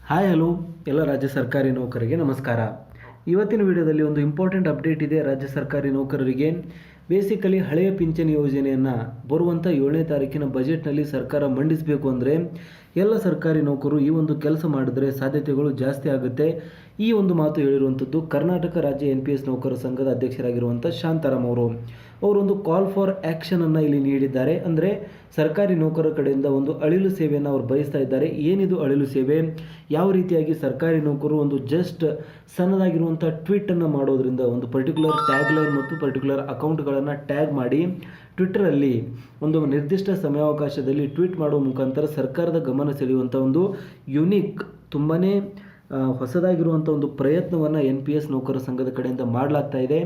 Hi hello ಎಲ್ಲ ರಾಜ್ಯ ಸರ್ಕಾರಿ ನೌಕರರಿಗೆ ನಮಸ್ಕಾರ. ಇವತ್ತಿನ ವಿಡಿಯೋದಲ್ಲಿ ಒಂದು ಇಂಪಾರ್ಟೆಂಟ್ ಅಪ್ಡೇಟ್ ಇದೆ ರಾಜ್ಯ ಸರ್ಕಾರಿ ನೌಕರರಿಗೆ. ಬೇಸಿಕಲಿ ಹಳೆಯ ಪಿಂಚಣಿ ಯೋಜನೆಯನ್ನು ಬರುವಂಥ 7ನೇ ತಾರೀಕಿನ ಬಜೆಟ್ನಲ್ಲಿ ಸರ್ಕಾರ ಮಂಡಿಸಬೇಕು ಅಂದರೆ ಎಲ್ಲ ಸರ್ಕಾರಿ ನೌಕರರು ಈ ಒಂದು ಕೆಲಸ ಮಾಡಿದರೆ ಸಾಧ್ಯತೆಗಳು ಜಾಸ್ತಿ ಆಗುತ್ತೆ. ಈ ಒಂದು ಮಾತು ಹೇಳಿರುವಂಥದ್ದು ಕರ್ನಾಟಕ ರಾಜ್ಯ NPS ನೌಕರ ಸಂಘದ ಅಧ್ಯಕ್ಷರಾಗಿರುವಂಥ ಶಾಂತಾರಾಮ್ ಅವರೊಂದು ಕಾಲ್ ಫಾರ್ ಆ್ಯಕ್ಷನನ್ನು ಇಲ್ಲಿ ನೀಡಿದ್ದಾರೆ. ಅಂದರೆ ಸರ್ಕಾರಿ ನೌಕರರ ಕಡೆಯಿಂದ ಒಂದು ಅಳಿಲು ಸೇವೆಯನ್ನು ಅವರು ಬಯಸ್ತಾ ಇದ್ದಾರೆ. ಏನಿದು ಅಳಿಲು ಸೇವೆ, ಯಾವ ರೀತಿಯಾಗಿ ಸರ್ಕಾರಿ ನೌಕರರು ಒಂದು ಜಸ್ಟ್ ಸಣ್ಣದಾಗಿರುವಂಥ ಟ್ವೀಟನ್ನು ಮಾಡೋದ್ರಿಂದ ಒಂದು ಪರ್ಟಿಕ್ಯುಲರ್ ಟ್ಯಾಗ್ಲೈನ್ ಮತ್ತು ಪರ್ಟಿಕ್ಯುಲರ್ ಅಕೌಂಟ್ಗಳನ್ನು ಟ್ಯಾಗ್ ಮಾಡಿ ಟ್ವಿಟ್ಟರಲ್ಲಿ ಒಂದು ನಿರ್ದಿಷ್ಟ ಸಮಯಾವಕಾಶದಲ್ಲಿ ಟ್ವೀಟ್ ಮಾಡುವ ಮುಖಾಂತರ ಸರ್ಕಾರದ ಗಮನ ಸೆಳೆಯುವಂಥ ಒಂದು ಯುನೀಕ್ ತುಂಬಾ ಹೊಸದಾಗಿರುವಂಥ ಒಂದು ಪ್ರಯತ್ನವನ್ನು NPS ನೌಕರ ಸಂಘದ ಕಡೆಯಿಂದ ಮಾಡಲಾಗ್ತಾ ಇದೆ.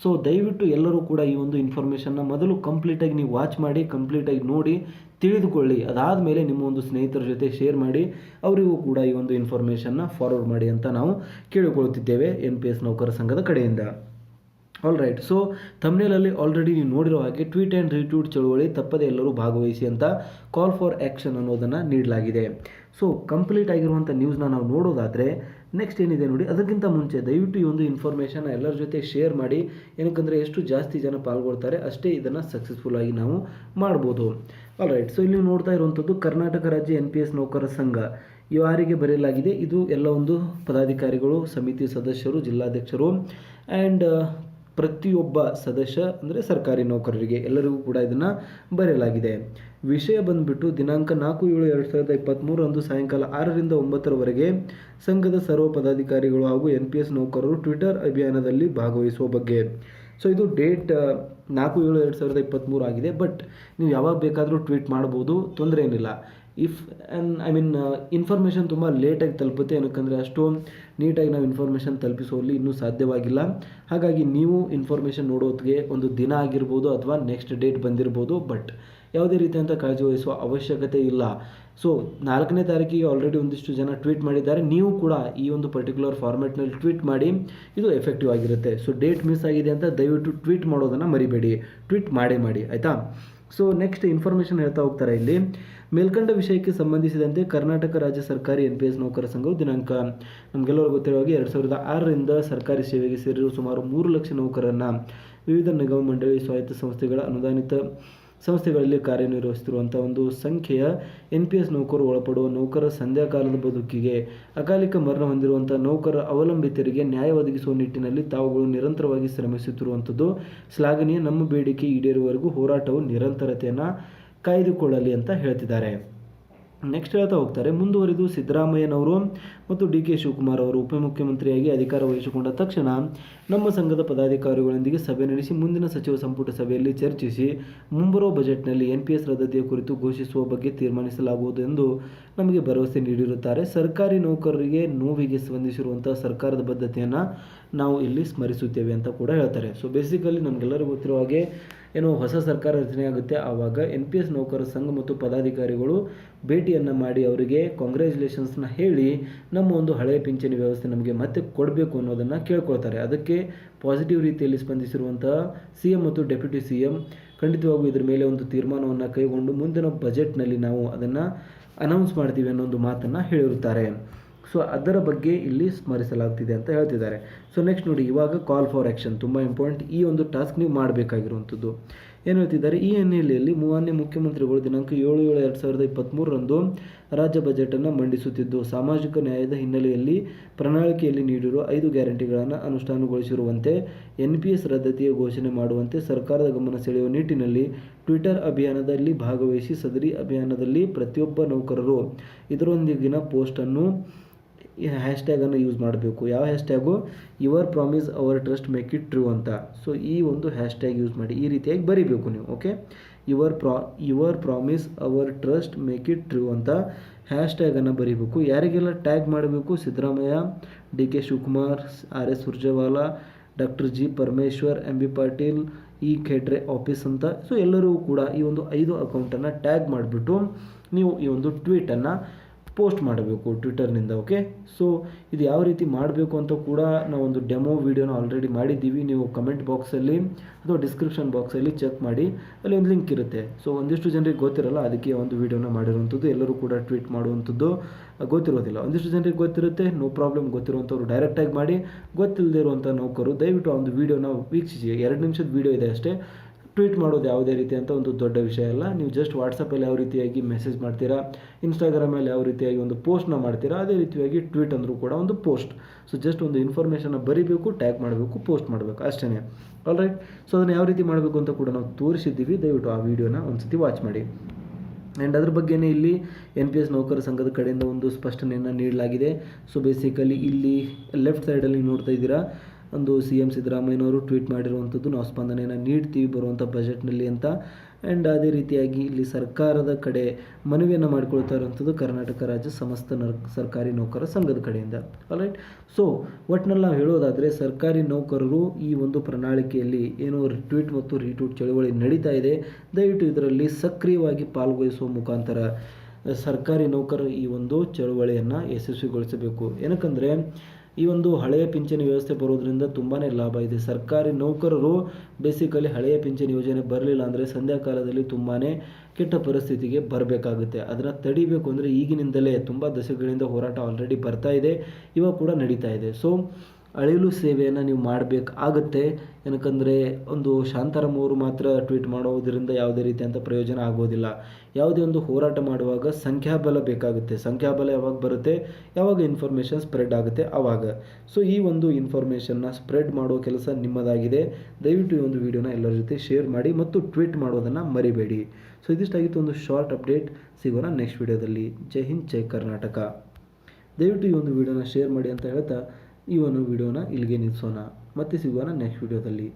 ಸೊ ದಯವಿಟ್ಟು ಎಲ್ಲರೂ ಕೂಡ ಈ ಒಂದು ಇನ್ಫಾರ್ಮೇಷನ್ನ ಮೊದಲು ಕಂಪ್ಲೀಟಾಗಿ ನೀವು ವಾಚ್ ಮಾಡಿ, ಕಂಪ್ಲೀಟಾಗಿ ನೋಡಿ ತಿಳಿದುಕೊಳ್ಳಿ. ಅದಾದ ಮೇಲೆ ನಿಮ್ಮ ಒಂದು ಸ್ನೇಹಿತರ ಜೊತೆ ಶೇರ್ ಮಾಡಿ, ಅವರಿಗೂ ಕೂಡ ಈ ಒಂದು ಇನ್ಫಾರ್ಮೇಷನ್ನ ಫಾರ್ವರ್ಡ್ ಮಾಡಿ ಅಂತ ನಾವು ಕೇಳಿಕೊಳ್ಳುತ್ತಿದ್ದೇವೆ NPS ನೌಕರ ಸಂಘದ ಕಡೆಯಿಂದ. All right. ಸೊ ಥಂಬ್ನೇಲಲ್ಲಿ ಆಲ್ರೆಡಿ ನೀವು ನೋಡಿರೋ ಹಾಗೆ ಟ್ವೀಟ್ ಆ್ಯಂಡ್ ರೀಟ್ವೀಟ್ ಚಳುವಳಿ ತಪ್ಪದೆ ಎಲ್ಲರೂ ಭಾಗವಹಿಸಿ ಅಂತ ಕಾಲ್ ಫಾರ್ ಆ್ಯಕ್ಷನ್ ಅನ್ನೋದನ್ನು ನೀಡಲಾಗಿದೆ. ಸೊ ಕಂಪ್ಲೀಟ್ ಆಗಿರುವಂಥ ನ್ಯೂಸ್ನ ನಾವು ನೋಡೋದಾದರೆ ನೆಕ್ಸ್ಟ್ ಏನಿದೆ ನೋಡಿ, ಅದಕ್ಕಿಂತ ಮುಂಚೆ ದಯವಿಟ್ಟು ಈ ಒಂದು ಇನ್ಫಾರ್ಮೇಷನ್ನ ಎಲ್ಲರ ಜೊತೆ ಶೇರ್ ಮಾಡಿ. ಏನಕ್ಕಂದರೆ ಎಷ್ಟು ಜಾಸ್ತಿ ಜನ ಪಾಲ್ಗೊಳ್ತಾರೆ ಅಷ್ಟೇ ಇದನ್ನು ಸಕ್ಸಸ್ಫುಲ್ಲಾಗಿ ನಾವು ಮಾಡ್ಬೋದು. All right. ಸೊ ಇಲ್ಲಿ ನೋಡ್ತಾ ಇರುವಂಥದ್ದು ಕರ್ನಾಟಕ ರಾಜ್ಯ NPS ನೌಕರ ಸಂಘ ಯಾರಿಗೆ ಬರೆಯಲಾಗಿದೆ. ಇದು ಎಲ್ಲ ಒಂದು ಪದಾಧಿಕಾರಿಗಳು, ಸಮಿತಿ ಸದಸ್ಯರು, ಜಿಲ್ಲಾಧ್ಯಕ್ಷರು ಆ್ಯಂಡ್ ಪ್ರತಿಯೊಬ್ಬ ಸದಸ್ಯ ಅಂದರೆ ಸರ್ಕಾರಿ ನೌಕರರಿಗೆ ಎಲ್ಲರಿಗೂ ಕೂಡ ಇದನ್ನು ಬರೆಯಲಾಗಿದೆ. ವಿಷಯ ಬಂದುಬಿಟ್ಟು ದಿನಾಂಕ 4/7/2023 ಸಾಯಂಕಾಲ 6ರಿಂದ 9ರವರೆಗೆ ಸಂಘದ ಸರ್ವ ಪದಾಧಿಕಾರಿಗಳು ಹಾಗೂ NPS ನೌಕರರು ಟ್ವಿಟರ್ ಅಭಿಯಾನದಲ್ಲಿ ಭಾಗವಹಿಸುವ ಬಗ್ಗೆ. ಸೊ ಇದು ಡೇಟ್ 4/7/2023 ಆಗಿದೆ. ಬಟ್ ನೀವು ಯಾವಾಗ ಬೇಕಾದರೂ ಟ್ವೀಟ್ ಮಾಡ್ಬೋದು, ತೊಂದರೆ ಏನಿಲ್ಲ. ಇನ್ಫಾರ್ಮೇಷನ್ ತುಂಬ ಲೇಟಾಗಿ ತಲುಪುತ್ತೆ. ಏನಕ್ಕಂದರೆ ಅಷ್ಟು ನೀಟಾಗಿ ನಾವು ಇನ್ಫಾರ್ಮೇಷನ್ ತಲುಪಿಸುವಲ್ಲಿ ಇನ್ನೂ ಸಾಧ್ಯವಾಗಿಲ್ಲ. ಹಾಗಾಗಿ ನೀವು ಇನ್ಫಾರ್ಮೇಷನ್ ನೋಡೋದಕ್ಕೆ ಒಂದು ದಿನ ಆಗಿರ್ಬೋದು ಅಥವಾ ನೆಕ್ಸ್ಟ್ ಡೇಟ್ ಬಂದಿರ್ಬೋದು. ಬಟ್ ಯಾವುದೇ ರೀತಿಯಂಥ ಕಾಳಜಿ ವಹಿಸುವ ಅವಶ್ಯಕತೆ ಇಲ್ಲ. ಸೊ 4ನೇ ತಾರೀಕಿಗೆ ಆಲ್ರೆಡಿ ಒಂದಿಷ್ಟು ಜನ ಟ್ವೀಟ್ ಮಾಡಿದ್ದಾರೆ. ನೀವು ಕೂಡ ಈ ಒಂದು ಪರ್ಟಿಕ್ಯುಲರ್ ಫಾರ್ಮ್ಯಾಟ್ನಲ್ಲಿ ಟ್ವೀಟ್ ಮಾಡಿ, ಇದು ಎಫೆಕ್ಟಿವ್ ಆಗಿರುತ್ತೆ. ಸೊ ಡೇಟ್ ಮಿಸ್ ಆಗಿದೆ ಅಂತ ದಯವಿಟ್ಟು ಟ್ವೀಟ್ ಮಾಡೋದನ್ನು ಮರಿಬೇಡಿ, ಟ್ವೀಟ್ ಮಾಡಿ ಆಯಿತಾ. ಸೊ ನೆಕ್ಸ್ಟ್ ಇನ್ಫಾರ್ಮೇಷನ್ ಹೇಳ್ತಾ ಹೋಗ್ತಾರೆ ಇಲ್ಲಿ. ಮೇಲ್ಕಂಡ ವಿಷಯಕ್ಕೆ ಸಂಬಂಧಿಸಿದಂತೆ ಕರ್ನಾಟಕ ರಾಜ್ಯ ಸರ್ಕಾರಿ NPS ನೌಕರ ಸಂಘವು ದಿನಾಂಕ ನಮಗೆಲ್ಲರೂ ಗೊತ್ತಿರುವ ಹಾಗೆ 2006ರಿಂದ ಸರ್ಕಾರಿ ಸೇವೆಗೆ ಸೇರಿರುವ ಸುಮಾರು 3 ಲಕ್ಷ ನೌಕರರನ್ನು ವಿವಿಧ ನಿಗಮ ಮಂಡಳಿ, ಸ್ವಾಯತ್ತ ಸಂಸ್ಥೆಗಳ, ಅನುದಾನಿತ ಸಂಸ್ಥೆಗಳಲ್ಲಿ ಕಾರ್ಯನಿರ್ವಹಿಸುತ್ತಿರುವಂಥ ಒಂದು ಸಂಖ್ಯೆಯ NPS ನೌಕರರು ಒಳಪಡುವ ನೌಕರ ಸಂಧ್ಯಾಕಾಲದ ಬದುಕಿಗೆ ಅಕಾಲಿಕ ಮರಣ ಹೊಂದಿರುವಂಥ ನೌಕರ ಅವಲಂಬಿತರಿಗೆ ನ್ಯಾಯ ಒದಗಿಸುವ ನಿಟ್ಟಿನಲ್ಲಿ ತಾವುಗಳು ನಿರಂತರವಾಗಿ ಶ್ರಮಿಸುತ್ತಿರುವಂಥದ್ದು ಶ್ಲಾಘನೀಯ. ನಮ್ಮ ಬೇಡಿಕೆ ಈಡೇರುವವರೆಗೂ ಹೋರಾಟವು ನಿರಂತರತೆಯನ್ನು ಕಾಯ್ದುಕೊಳ್ಳಲಿ ಅಂತ ಹೇಳ್ತಿದ್ದಾರೆ. ನೆಕ್ಸ್ಟ್ ಹೇಳ್ತಾ ಹೋಗ್ತಾರೆ. ಮುಂದುವರಿದು ಸಿದ್ದರಾಮಯ್ಯನವರು ಮತ್ತು DK ಶಿವಕುಮಾರ್ ಅವರು ಉಪಮುಖ್ಯಮಂತ್ರಿಯಾಗಿ ಅಧಿಕಾರ ವಹಿಸಿಕೊಂಡ ತಕ್ಷಣ ನಮ್ಮ ಸಂಘದ ಪದಾಧಿಕಾರಿಗಳೊಂದಿಗೆ ಸಭೆ ನಡೆಸಿ ಮುಂದಿನ ಸಚಿವ ಸಂಪುಟ ಸಭೆಯಲ್ಲಿ ಚರ್ಚಿಸಿ ಮುಂಬರುವ ಬಜೆಟ್ನಲ್ಲಿ NPS ರದ್ದತಿಯ ಕುರಿತು ಘೋಷಿಸುವ ಬಗ್ಗೆ ತೀರ್ಮಾನಿಸಲಾಗುವುದು ಎಂದು ನಮಗೆ ಭರವಸೆ ನೀಡಿರುತ್ತಾರೆ. ಸರ್ಕಾರಿ ನೌಕರರಿಗೆ ನೋವಿಗೆ ಸ್ಪಂದಿಸಿರುವಂಥ ಸರ್ಕಾರದ ಬದ್ಧತೆಯನ್ನು ನಾವು ಇಲ್ಲಿ ಸ್ಮರಿಸುತ್ತೇವೆ ಅಂತ ಕೂಡ ಹೇಳ್ತಾರೆ. ಸೊ ಬೇಸಿಕಲಿ ನಮಗೆಲ್ಲರಿಗೂ ಗೊತ್ತಿರೋ ಹಾಗೆ ಏನೋ ಹೊಸ ಸರ್ಕಾರ ರಚನೆ ಆಗುತ್ತೆ, ಆವಾಗ NPS ನೌಕರ ಸಂಘ ಮತ್ತು ಪದಾಧಿಕಾರಿಗಳು ಭೇಟಿಯನ್ನು ಮಾಡಿ ಅವರಿಗೆ ಕಾಂಗ್ರ್ಯಾಚುಲೇಷನ್ಸ್ನ ಹೇಳಿ ನಮ್ಮ ಒಂದು ಹಳೆಯ ಪಿಂಚಣಿ ವ್ಯವಸ್ಥೆ ನಮಗೆ ಮತ್ತೆ ಕೊಡಬೇಕು ಅನ್ನೋದನ್ನು ಕೇಳ್ಕೊಳ್ತಾರೆ. ಅದಕ್ಕೆ ಪಾಸಿಟಿವ್ ರೀತಿಯಲ್ಲಿ ಸ್ಪಂದಿಸಿರುವಂಥ CM ಮತ್ತು ಡೆಪ್ಯೂಟಿ CM ಖಂಡಿತವಾಗೂ ಇದರ ಮೇಲೆ ಒಂದು ತೀರ್ಮಾನವನ್ನು ಕೈಗೊಂಡು ಮುಂದಿನ ಬಜೆಟ್ನಲ್ಲಿ ನಾವು ಅದನ್ನು ಅನೌನ್ಸ್ ಮಾಡ್ತೀವಿ ಅನ್ನೋ ಒಂದು ಮಾತನ್ನು ಹೇಳಿರುತ್ತಾರೆ. ಸೊ ಅದರ ಬಗ್ಗೆ ಇಲ್ಲಿ ಸ್ಮರಿಸಲಾಗ್ತಿದೆ ಅಂತ ಹೇಳ್ತಿದ್ದಾರೆ. ಸೊ ನೆಕ್ಸ್ಟ್ ನೋಡಿ, ಇವಾಗ ಕಾಲ್ ಫಾರ್ ಆ್ಯಕ್ಷನ್ ತುಂಬ ಇಂಪಾರ್ಟೆಂಟ್. ಈ ಒಂದು ಟಾಸ್ಕ್ ನೀವು ಮಾಡಬೇಕಾಗಿರುವಂಥದ್ದು ಏನು ಹೇಳ್ತಿದ್ದಾರೆ. ಈ ಹಿನ್ನೆಲೆಯಲ್ಲಿ ಮಾನ್ಯ ಮುಖ್ಯಮಂತ್ರಿಗಳು ದಿನಾಂಕ 7/7/2023 ರಾಜ್ಯ ಬಜೆಟನ್ನು ಮಂಡಿಸುತ್ತಿದ್ದು, ಸಾಮಾಜಿಕ ನ್ಯಾಯದ ಹಿನ್ನೆಲೆಯಲ್ಲಿ ಪ್ರಣಾಳಿಕೆಯಲ್ಲಿ ನೀಡಿರುವ 5 ಗ್ಯಾರಂಟಿಗಳನ್ನು ಅನುಷ್ಠಾನಗೊಳಿಸಿರುವಂತೆ NPS ರದ್ದತಿಯ ಘೋಷಣೆ ಮಾಡುವಂತೆ ಸರ್ಕಾರದ ಗಮನ ಸೆಳೆಯುವ ನಿಟ್ಟಿನಲ್ಲಿ ಟ್ವಿಟರ್ ಅಭಿಯಾನದಲ್ಲಿ ಭಾಗವಹಿಸಿ ಸದರಿ ಅಭಿಯಾನದಲ್ಲಿ ಪ್ರತಿಯೊಬ್ಬ ನೌಕರರು ಇದರೊಂದಿಗಿನ ಪೋಸ್ಟನ್ನು ಹ್ಯಾಶ್ಟ್ಯಾಗನ್ನು ಯೂಸ್ ಮಾಡಬೇಕು. ಯಾವ hashtag? Your promise our trust make it true ಅಂತ. ಸೊ ಈ ಒಂದು ಹ್ಯಾಶ್ಟ್ಯಾಗ್ ಯೂಸ್ ಮಾಡಿ, ಈ ರೀತಿಯಾಗಿ ಬರೀಬೇಕು ನೀವು. Okay, your promise our trust make it true ಅಂತ ಹ್ಯಾಶ್ಟ್ಯಾಗನ್ನು ಬರೀಬೇಕು. ಯಾರಿಗೆಲ್ಲ ಟ್ಯಾಗ್ ಮಾಡಬೇಕು? Siddaramaiah, DK Shivakumar, RS Surjewala, doctor G Parameshwar, MB Patil, E ಖೇಡ್ರೆ ಆಫೀಸ್ ಅಂತ. ಸೊ ಎಲ್ಲರೂ ಕೂಡ ಈ ಒಂದು 5 ಅಕೌಂಟನ್ನು ಟ್ಯಾಗ್ ಮಾಡಿಬಿಟ್ಟು ನೀವು ಈ ಒಂದು ಟ್ವೀಟನ್ನು ಪೋಸ್ಟ್ ಮಾಡಬೇಕು ಟ್ವಿಟರ್ನಿಂದ. ಓಕೆ, ಸೊ ಇದು ಯಾವ ರೀತಿ ಮಾಡಬೇಕು ಅಂತ ಕೂಡ ನಾವೊಂದು ಡೆಮೋ ವೀಡಿಯೋನ ಆಲ್ರೆಡಿ ಮಾಡಿದ್ದೀವಿ. ನೀವು ಕಮೆಂಟ್ ಬಾಕ್ಸಲ್ಲಿ ಅಥವಾ ಡಿಸ್ಕ್ರಿಪ್ಷನ್ ಬಾಕ್ಸಲ್ಲಿ ಚೆಕ್ ಮಾಡಿ, ಅಲ್ಲಿ ಒಂದು ಲಿಂಕ್ ಇರುತ್ತೆ. ಸೊ ಒಂದಿಷ್ಟು ಜನರಿಗೆ ಗೊತ್ತಿರಲ್ಲ, ಅದಕ್ಕೆ ಒಂದು ವೀಡಿಯೋನ ಮಾಡಿರುವಂಥದ್ದು. ಎಲ್ಲರೂ ಕೂಡ ಟ್ವೀಟ್ ಮಾಡುವಂಥದ್ದು ಗೊತ್ತಿರೋದಿಲ್ಲ. ಒಂದಿಷ್ಟು ಜನರಿಗೆ ಗೊತ್ತಿರುತ್ತೆ, ನೋ ಪ್ರಾಬ್ಲಮ್. ಗೊತ್ತಿರುವಂಥವ್ರು ಡೈರೆಕ್ಟಾಗಿ ಮಾಡಿ, ಗೊತ್ತಿಲ್ಲದೆ ಇರುವಂಥ ನೌಕರು ದಯವಿಟ್ಟು ಆ ಒಂದು ವೀಡಿಯೋನ ವೀಕ್ಷಿಸಿ. 2 ನಿಮಿಷದ ವೀಡಿಯೋ ಇದೆ ಅಷ್ಟೇ. ಟ್ವೀಟ್ ಮಾಡೋದು ಯಾವುದೇ ರೀತಿ ಅಂತ ಒಂದು ದೊಡ್ಡ ವಿಷಯ ಅಲ್ಲ. ನೀವು ಜಸ್ಟ್ ವಾಟ್ಸಪ್ಪಲ್ಲಿ ಯಾವ ರೀತಿಯಾಗಿ ಮೆಸೇಜ್ ಮಾಡ್ತೀರಾ, ಇನ್ಸ್ಟಾಗ್ರಾಮಲ್ಲಿ ಯಾವ ರೀತಿಯಾಗಿ ಒಂದು ಪೋಸ್ಟ್ನ ಮಾಡ್ತೀರಾ, ಅದೇ ರೀತಿಯಾಗಿ ಟ್ವೀಟ್ ಅಂದರೂ ಕೂಡ ಒಂದು ಪೋಸ್ಟ್. ಸೊ ಜಸ್ಟ್ ಒಂದು ಇನ್ಫಾರ್ಮೇಷನ್ನ ಬರೀಬೇಕು, ಟ್ಯಾಗ್ ಮಾಡಬೇಕು, ಪೋಸ್ಟ್ ಮಾಡಬೇಕು, ಅಷ್ಟೇ. All right. ಸೊ ಅದನ್ನು ಯಾವ ರೀತಿ ಮಾಡಬೇಕು ಅಂತ ಕೂಡ ನಾವು ತೋರಿಸಿದ್ದೀವಿ. ದಯವಿಟ್ಟು ಆ ವಿಡಿಯೋನ ಒಂದು ಸತಿ ವಾಚ್ ಮಾಡಿ. ಆ್ಯಂಡ್ ಅದ್ರ ಬಗ್ಗೆನೇ ಇಲ್ಲಿ NPS ನೌಕರ ಸಂಘದ ಕಡೆಯಿಂದ ಒಂದು ಸ್ಪಷ್ಟನೆಯನ್ನು ನೀಡಲಾಗಿದೆ. ಸೊ ಬೇಸಿಕಲಿ ಇಲ್ಲಿ ಲೆಫ್ಟ್ ಸೈಡಲ್ಲಿ ನೋಡ್ತಾ ಇದ್ದೀರಾ, ಒಂದು CM ಸಿದ್ದರಾಮಯ್ಯನವರು ಟ್ವೀಟ್ ಮಾಡಿರುವಂಥದ್ದು, ನಾವು ಸ್ಪಂದನೆಯನ್ನು ನೀಡ್ತೀವಿ ಬರುವಂಥ ಬಜೆಟ್ನಲ್ಲಿ ಅಂತ. ಆ್ಯಂಡ್ ಅದೇ ರೀತಿಯಾಗಿ ಇಲ್ಲಿ ಸರ್ಕಾರದ ಕಡೆ ಮನವಿಯನ್ನು ಮಾಡಿಕೊಳ್ತಾ ಇರುವಂಥದ್ದು ಕರ್ನಾಟಕ ರಾಜ್ಯ ಸಮಸ್ತ ಸರ್ಕಾರಿ ನೌಕರ ಸಂಘದ ಕಡೆಯಿಂದ. ಆಲ್ರೈಟ್. ಸೊ ಒಟ್ಟಿನಲ್ಲಿ ನಾವು ಹೇಳೋದಾದರೆ ಸರ್ಕಾರಿ ನೌಕರರು ಈ ಒಂದು ಪ್ರಣಾಳಿಕೆಯಲ್ಲಿ ಏನೋ ಟ್ವೀಟ್ ಮತ್ತು ರೀಟ್ವೀಟ್ ಚಳವಳಿ ನಡೀತಾ ಇದೆ. ದಯವಿಟ್ಟು ಇದರಲ್ಲಿ ಸಕ್ರಿಯವಾಗಿ ಪಾಲ್ಗೊಳಿಸುವ ಮುಖಾಂತರ ಸರ್ಕಾರಿ ನೌಕರರು ಈ ಒಂದು ಚಳವಳಿಯನ್ನು ಯಶಸ್ವಿಗೊಳಿಸಬೇಕು. ಏನಕ್ಕಂದರೆ ಈ ಒಂದು ಹಳೆಯ ಪಿಂಚಣಿ ವ್ಯವಸ್ಥೆ ಬರೋದ್ರಿಂದ ತುಂಬಾ ಲಾಭ ಇದೆ. ಸರ್ಕಾರಿ ನೌಕರರು ಬೇಸಿಕಲಿ ಹಳೆಯ ಪಿಂಚಣಿ ಯೋಜನೆ ಬರಲಿಲ್ಲ ಅಂದರೆ ಸಂಧ್ಯಾ ಕಾಲದಲ್ಲಿ ತುಂಬಾ ಕೆಟ್ಟ ಪರಿಸ್ಥಿತಿಗೆ ಬರಬೇಕಾಗುತ್ತೆ. ಅದನ್ನು ತಡಿಬೇಕು ಅಂದರೆ ಈಗಿನಿಂದಲೇ ತುಂಬ ದಶಕಗಳಿಂದ ಹೋರಾಟ ಆಲ್ರೆಡಿ ಬರ್ತಾ ಇದೆ, ಇವಾಗ ಕೂಡ ನಡೀತಾ ಇದೆ. ಸೊ ಅಳಿಲು ಸೇವೆಯನ್ನು ನೀವು ಮಾಡಬೇಕಾಗುತ್ತೆ. ಏನಕ್ಕಂದರೆ ಒಂದು ಶಾಂತಾರಾಮ್ ಅವರು ಮಾತ್ರ ಟ್ವೀಟ್ ಮಾಡೋದರಿಂದ ಯಾವುದೇ ರೀತಿಯಂಥ ಪ್ರಯೋಜನ ಆಗೋದಿಲ್ಲ. ಯಾವುದೇ ಒಂದು ಹೋರಾಟ ಮಾಡುವಾಗ ಸಂಖ್ಯಾಬಲ ಬೇಕಾಗುತ್ತೆ. ಸಂಖ್ಯಾಬಲ ಯಾವಾಗ ಬರುತ್ತೆ, ಯಾವಾಗ ಇನ್ಫಾರ್ಮೇಷನ್ ಸ್ಪ್ರೆಡ್ ಆಗುತ್ತೆ ಆವಾಗ. ಸೊ ಈ ಒಂದು ಇನ್ಫಾರ್ಮೇಷನ್ನ ಸ್ಪ್ರೆಡ್ ಮಾಡೋ ಕೆಲಸ ನಿಮ್ಮದಾಗಿದೆ. ದಯವಿಟ್ಟು ಈ ಒಂದು ವಿಡಿಯೋನ ಎಲ್ಲರ ಜೊತೆ ಶೇರ್ ಮಾಡಿ ಮತ್ತು ಟ್ವೀಟ್ ಮಾಡೋದನ್ನು ಮರಿಬೇಡಿ. ಸೊ ಇದಿಷ್ಟಾಗಿತ್ತು ಒಂದು ಶಾರ್ಟ್ ಅಪ್ಡೇಟ್. ಸಿಗೋಣ ನೆಕ್ಸ್ಟ್ ವಿಡಿಯೋದಲ್ಲಿ. ಜೈ ಹಿಂದ್, ಜೈ ಕರ್ನಾಟಕ. ದಯವಿಟ್ಟು ಈ ಒಂದು ವಿಡಿಯೋನ ಶೇರ್ ಮಾಡಿ ಅಂತ ಹೇಳ್ತಾ ಈ ಒಂದು ವಿಡಿಯೋನ ಇಲ್ಲಿಗೆ ನಿಲ್ಲಿಸೋಣ. ಮತ್ತೆ ಸಿಗೋಣ ನೆಕ್ಸ್ಟ್ ವಿಡಿಯೋದಲ್ಲಿ.